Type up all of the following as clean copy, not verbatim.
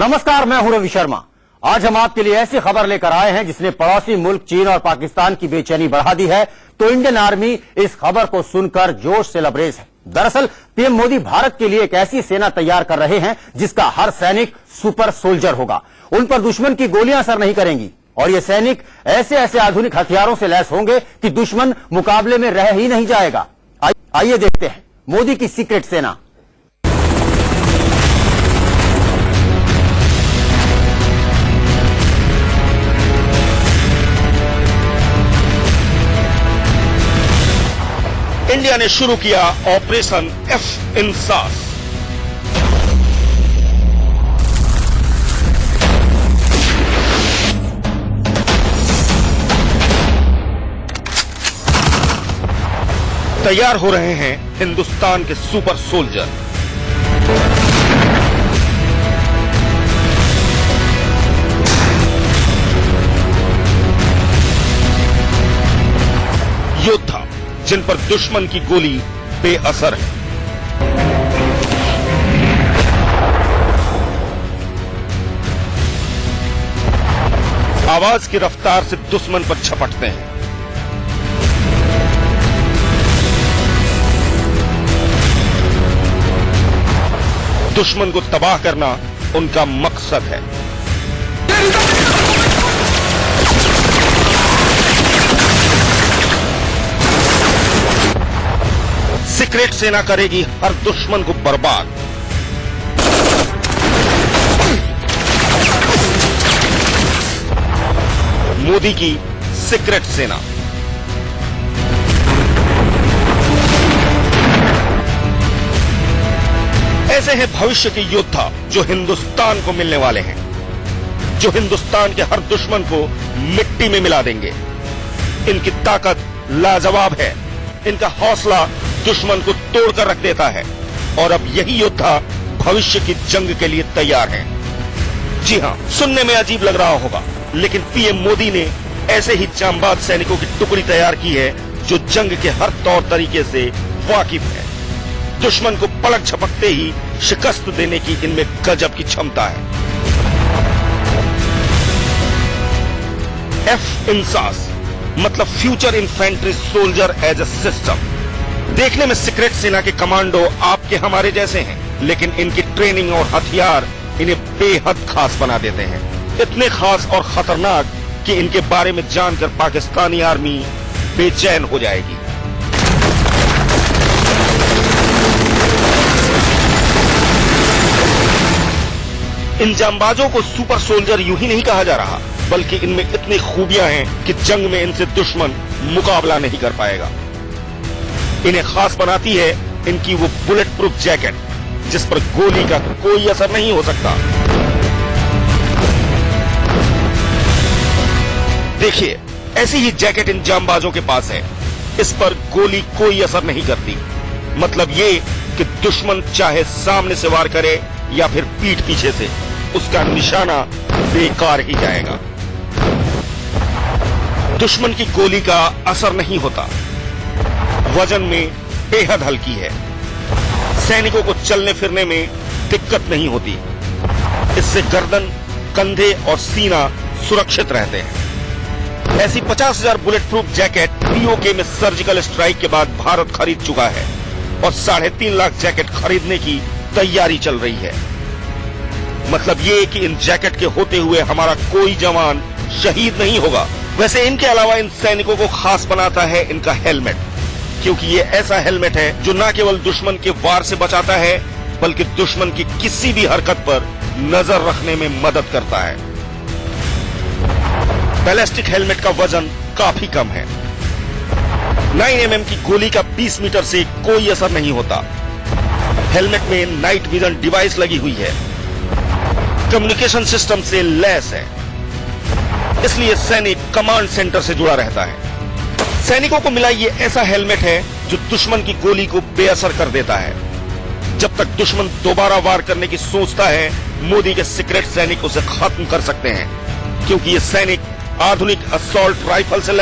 नमस्कार, मैं हूं रवि शर्मा। आज हम आपके लिए ऐसी खबर लेकर आए हैं जिसने पड़ोसी मुल्क चीन और पाकिस्तान की बेचैनी बढ़ा दी है। तो इंडियन आर्मी इस खबर को सुनकर जोश से लबरेज है। दरअसल पीएम मोदी भारत के लिए एक ऐसी सेना तैयार कर रहे हैं जिसका हर सैनिक सुपर सोल्जर होगा। उन पर दुश्मन की गोलियां असर नहीं करेंगी और ये सैनिक ऐसे ऐसे आधुनिक हथियारों से लैस होंगे कि दुश्मन मुकाबले में रह ही नहीं जाएगा। आइए देखते हैं मोदी की सीक्रेट सेना। इंडिया ने शुरू किया ऑपरेशन एफ इंसास। तैयार हो रहे हैं हिंदुस्तान के सुपर सोल्जर। योद्धा जिन पर दुश्मन की गोली बेअसर है। आवाज की रफ्तार से दुश्मन पर झपटते हैं। दुश्मन को तबाह करना उनका मकसद है। सीक्रेट सेना करेगी हर दुश्मन को बर्बाद। मोदी की सीक्रेट सेना। ऐसे हैं भविष्य के योद्धा जो हिंदुस्तान को मिलने वाले हैं, जो हिंदुस्तान के हर दुश्मन को मिट्टी में मिला देंगे। इनकी ताकत लाजवाब है, इनका हौसला दुश्मन को तोड़कर रख देता है और अब यही योद्धा भविष्य की जंग के लिए तैयार हैं। जी हां, सुनने में अजीब लग रहा होगा, लेकिन पीएम मोदी ने ऐसे ही जांबाज सैनिकों की टुकड़ी तैयार की है जो जंग के हर तौर तरीके से वाकिफ है। दुश्मन को पलक झपकते ही शिकस्त देने की इनमें गजब की क्षमता है। एफ इंसास मतलब future infantry soldier as a system. देखने में सीक्रेट सेना के कमांडो आपके हमारे जैसे हैं, लेकिन इनकी ट्रेनिंग और हथियार इन्हें बेहद खास बना देते हैं। इतने खास और खतरनाक कि इनके बारे में जानकर पाकिस्तानी आर्मी बेचैन हो जाएगी। इन जांबाजों को सुपर सोल्जर यूं ही नहीं कहा जा रहा, बल्कि इनमें इतनी खूबियां हैं कि जंग में इनसे दुश्मन मुकाबला नहीं कर पाएगा। इन्हें खास बनाती है इनकी वो बुलेट प्रूफ जैकेट जिस पर गोली का कोई असर नहीं हो सकता। देखिए, ऐसी ही जैकेट इन जांबाजों के पास है। इस पर गोली कोई असर नहीं करती। मतलब ये कि दुश्मन चाहे सामने से वार करे या फिर पीठ पीछे से, उसका निशाना बेकार ही जाएगा। दुश्मन की गोली का असर नहीं होता। वजन में बेहद हल्की है। सैनिकों को चलने फिरने में दिक्कत नहीं होती। इससे गर्दन, कंधे और सीना सुरक्षित रहते हैं। ऐसी 50,000 बुलेट प्रूफ जैकेट पीओके में सर्जिकल स्ट्राइक के बाद भारत खरीद चुका है और 3.5 लाख जैकेट खरीदने की तैयारी चल रही है। मतलब ये कि इन जैकेट के होते हुए हमारा कोई जवान शहीद नहीं होगा। वैसे इनके अलावा इन सैनिकों को खास बनाता है इनका हेलमेट, क्योंकि ये ऐसा हेलमेट है जो न केवल दुश्मन के वार से बचाता है, बल्कि दुश्मन की किसी भी हरकत पर नजर रखने में मदद करता है। बैलिस्टिक हेलमेट का वजन काफी कम है। 9 mm की गोली का 20 मीटर से कोई असर नहीं होता। हेलमेट में नाइट विजन डिवाइस लगी हुई है। कम्युनिकेशन सिस्टम से लैस है, इसलिए सैनिक कमांड सेंटर से जुड़ा रहता है। सैनिकों को मिला ये ऐसा हेलमेट है जो दुश्मन की गोली को बेअसर कर देता है। जब तक दुश्मन दोबारा वार करने की सोचता है, मोदी के सीक्रेट सैनिक उसे खत्म कर सकते हैं, क्योंकि ये सैनिक आधुनिक असॉल्ट राइफल से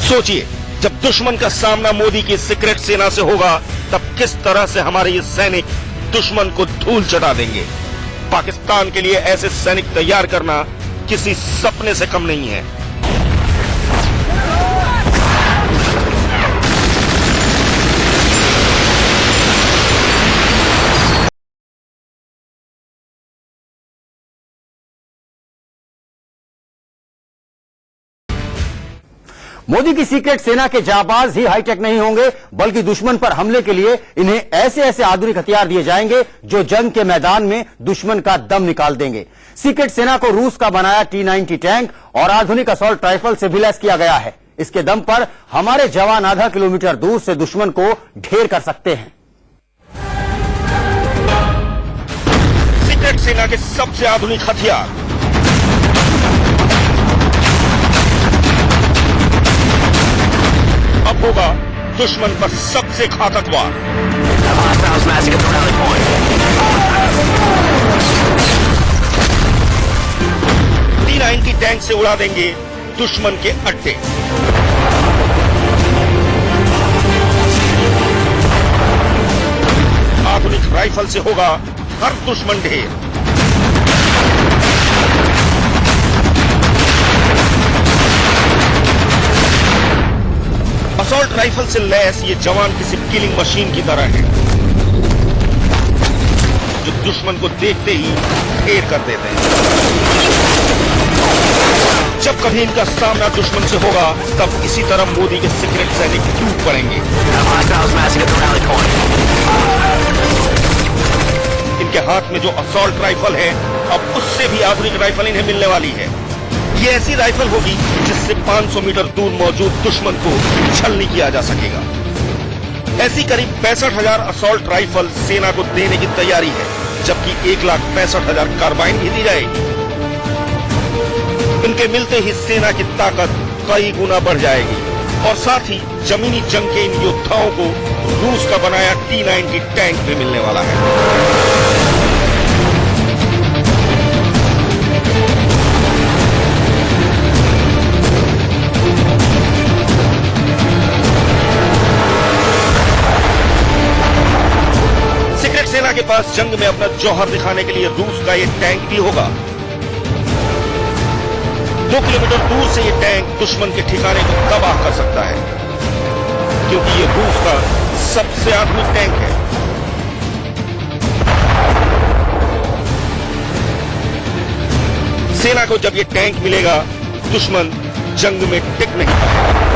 सोचिए, जब दुश्मन का सामना मोदी की सीक्रेट सेना से होगा, तब किस तरह से हमारे ये सैनिक दुश्मन को धूल चटा देंगे। पाकिस्तान के लिए ऐसे सैनिक तैयार करना किसी सपने से कम नहीं है। मोदी की सीक्रेट सेना के जाबाज ही हाईटेक नहीं होंगे, बल्कि दुश्मन पर हमले के लिए इन्हें ऐसे ऐसे आधुनिक हथियार दिए जाएंगे जो जंग के मैदान में दुश्मन का दम निकाल देंगे। सीक्रेट सेना को रूस का बनाया T-90 टैंक और आधुनिक असॉल्ट राइफल से भी लैस किया गया है। इसके दम पर हमारे जवान आधा किलोमीटर दूर से दुश्मन को ढेर कर सकते हैं। सीक्रेट सेना के सबसे आधुनिक हथियार, अब होगा दुश्मन पर सबसे घातक वार। T-90 टैंक से उड़ा देंगे दुश्मन के अड्डे। आधुनिक राइफल से होगा हर दुश्मन ढेर। असॉल्ट राइफल से लैस ये जवान किसी किलिंग मशीन की तरह है, जो दुश्मन को देखते ही ढेर कर देते हैं। जब कभी इनका सामना दुश्मन से होगा, तब इसी तरह मोदी के सीक्रेट सैनिक टूट पड़ेंगे। इनके हाथ में जो असॉल्ट राइफल है, अब उससे भी आधुनिक राइफल इन्हें मिलने वाली है। ये ऐसी राइफल होगी जिससे 500 मीटर दूर मौजूद दुश्मन को छल नहीं किया जा सकेगा। ऐसी करीब 65,000 असॉल्ट राइफल सेना को देने की तैयारी है, जबकि 1,65,000 कार्बाइन भी दी जाएगी। इनके मिलते ही सेना की ताकत कई गुना बढ़ जाएगी और साथ ही जमीनी जंग के इन योद्धाओं को रूस का बनाया T-90 टैंक भी मिलने वाला है। सीक्रेट सेना के पास जंग में अपना जौहर दिखाने के लिए रूस का ये टैंक भी होगा। 2 किलोमीटर दूर से ये टैंक दुश्मन के ठिकाने को तबाह कर सकता है, क्योंकि ये रूस का सबसे आधुनिक टैंक है। सेना को जब ये टैंक मिलेगा, दुश्मन जंग में टिक नहीं पाएगा।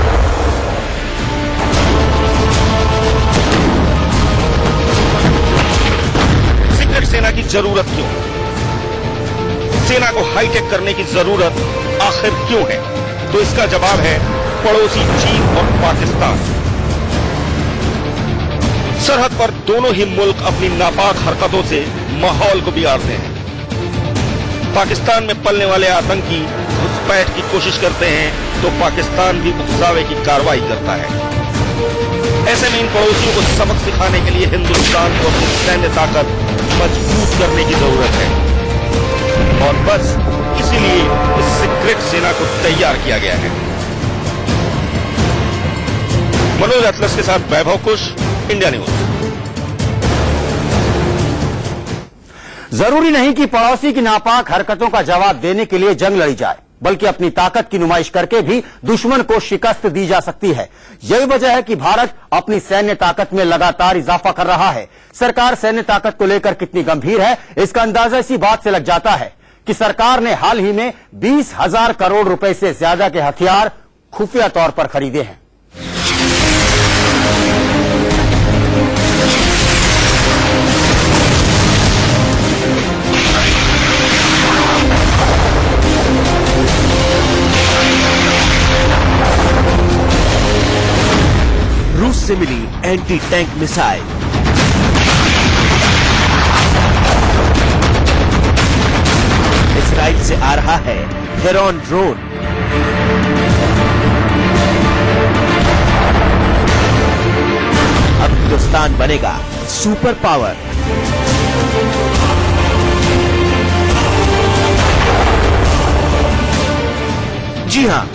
सीक्रेट सेना की जरूरत क्यों? सेना को हाईटेक करने की जरूरत आखिर क्यों है? तो इसका जवाब है पड़ोसी चीन और पाकिस्तान। सरहद पर दोनों ही मुल्क अपनी नापाक हरकतों से माहौल को बिगाड़ते हैं। पाकिस्तान में पलने वाले आतंकी घुसपैठ की कोशिश करते हैं, तो पाकिस्तान भी उकसावे की कार्रवाई करता है। ऐसे में इन पड़ोसियों को सबक सिखाने के लिए हिंदुस्तान को अपनी सैन्य ताकत मजबूत करने की जरूरत है, और बस इसीलिए इस सीक्रेट सेना को तैयार किया गया है। मनोज अतलस के साथ वैभव कुश, इंडिया न्यूज। जरूरी नहीं कि पड़ोसी की नापाक हरकतों का जवाब देने के लिए जंग लड़ी जाए, बल्कि अपनी ताकत की नुमाइश करके भी दुश्मन को शिकस्त दी जा सकती है। यही वजह है कि भारत अपनी सैन्य ताकत में लगातार इजाफा कर रहा है। सरकार सैन्य ताकत को लेकर कितनी गंभीर है, इसका अंदाजा इसी बात से लग जाता है कि सरकार ने हाल ही में 20,000 करोड़ रुपए से ज्यादा के हथियार खुफिया तौर पर खरीदे हैं। रूस से मिली एंटी टैंक मिसाइल, इसराइल से आ रहा है हेरॉन ड्रोन, अब हिंदुस्तान बनेगा सुपर पावर। जी हां,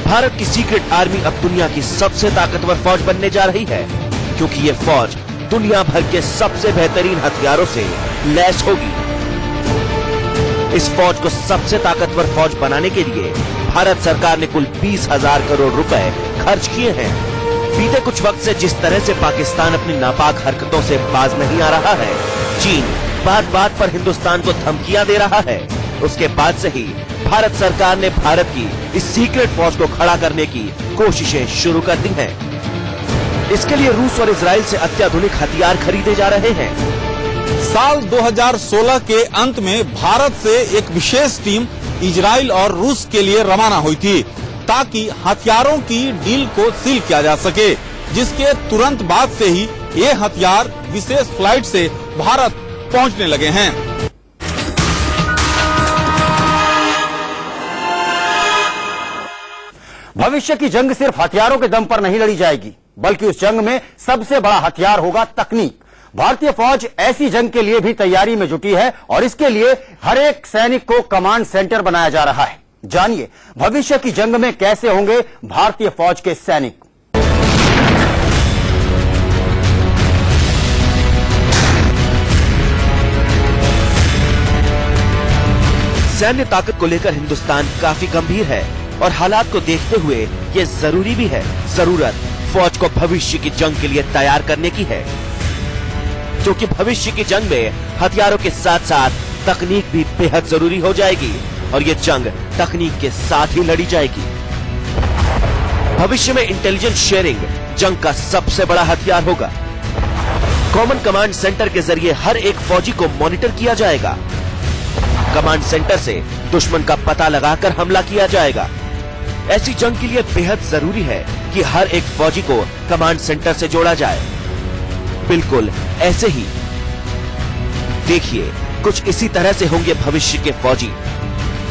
भारत की सीक्रेट आर्मी अब दुनिया की सबसे ताकतवर फौज बनने जा रही है, क्योंकि ये फौज दुनिया भर के सबसे बेहतरीन हथियारों से लैस होगी। इस फौज को सबसे ताकतवर फौज बनाने के लिए भारत सरकार ने कुल 20,000 करोड़ रुपए खर्च किए हैं। बीते कुछ वक्त से जिस तरह से पाकिस्तान अपनी नापाक हरकतों से बाज नहीं आ रहा है, चीन बात बात पर हिंदुस्तान को धमकियां दे रहा है, उसके बाद से ही भारत सरकार ने भारत की इस सीक्रेट फौज को खड़ा करने की कोशिशें शुरू कर दी हैं। इसके लिए रूस और इजराइल से अत्याधुनिक हथियार खरीदे जा रहे हैं। साल 2016 के अंत में भारत से एक विशेष टीम इजराइल और रूस के लिए रवाना हुई थी, ताकि हथियारों की डील को सील किया जा सके, जिसके तुरंत बाद से ही ये हथियार विशेष फ्लाइट से भारत पहुंचने लगे हैं। भविष्य की जंग सिर्फ हथियारों के दम पर नहीं लड़ी जाएगी, बल्कि उस जंग में सबसे बड़ा हथियार होगा तकनीक। भारतीय फौज ऐसी जंग के लिए भी तैयारी में जुटी है और इसके लिए हर एक सैनिक को कमांड सेंटर बनाया जा रहा है। जानिए भविष्य की जंग में कैसे होंगे भारतीय फौज के सैनिक। सैन्य ताकत को लेकर हिंदुस्तान काफी गंभीर है और हालात को देखते हुए ये जरूरी भी है। जरूरत फौज को भविष्य की जंग के लिए तैयार करने की है, क्योंकि भविष्य की जंग में हथियारों के साथ साथ तकनीक भी बेहद जरूरी हो जाएगी और ये जंग तकनीक के साथ ही लड़ी जाएगी। भविष्य में इंटेलिजेंस शेयरिंग जंग का सबसे बड़ा हथियार होगा। कॉमन कमांड सेंटर के जरिए हर एक फौजी को मॉनिटर किया जाएगा। कमांड सेंटर से दुश्मन का पता लगाकर हमला किया जाएगा। ऐसी जंग के लिए बेहद जरूरी है कि हर एक फौजी को कमांड सेंटर से जोड़ा जाए। बिल्कुल ऐसे ही देखिए, कुछ इसी तरह से होंगे भविष्य के फौजी।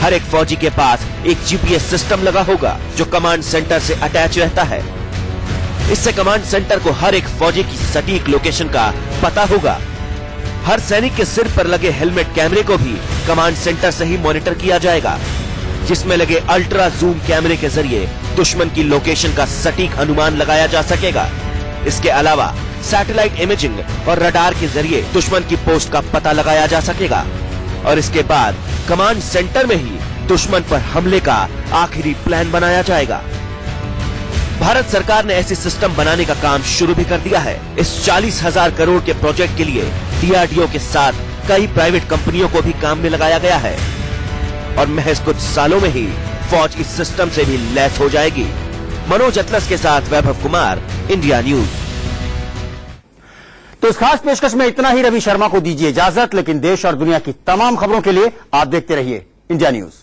हर एक फौजी के पास एक जीपीएस सिस्टम लगा होगा जो कमांड सेंटर से अटैच रहता है। इससे कमांड सेंटर को हर एक फौजी की सटीक लोकेशन का पता होगा। हर सैनिक के सिर पर लगे हेलमेट कैमरे को भी कमांड सेंटर से ही मॉनिटर किया जाएगा, जिसमें लगे अल्ट्रा जूम कैमरे के जरिए दुश्मन की लोकेशन का सटीक अनुमान लगाया जा सकेगा। इसके अलावा सैटेलाइट इमेजिंग और रडार के जरिए दुश्मन की पोस्ट का पता लगाया जा सकेगा और इसके बाद कमांड सेंटर में ही दुश्मन पर हमले का आखिरी प्लान बनाया जाएगा। भारत सरकार ने ऐसी सिस्टम बनाने का काम शुरू भी कर दिया है। इस 40,000 करोड़ के प्रोजेक्ट के लिए डीआरडीओ के साथ कई प्राइवेट कंपनियों को भी काम में लगाया गया है और महज कुछ सालों में ही फौज इस सिस्टम से भी लैस हो जाएगी। मनोज अतलस के साथ वैभव कुमार, इंडिया न्यूज। तो इस खास पेशकश में इतना ही। रवि शर्मा को दीजिए इजाजत, लेकिन देश और दुनिया की तमाम खबरों के लिए आप देखते रहिए इंडिया न्यूज।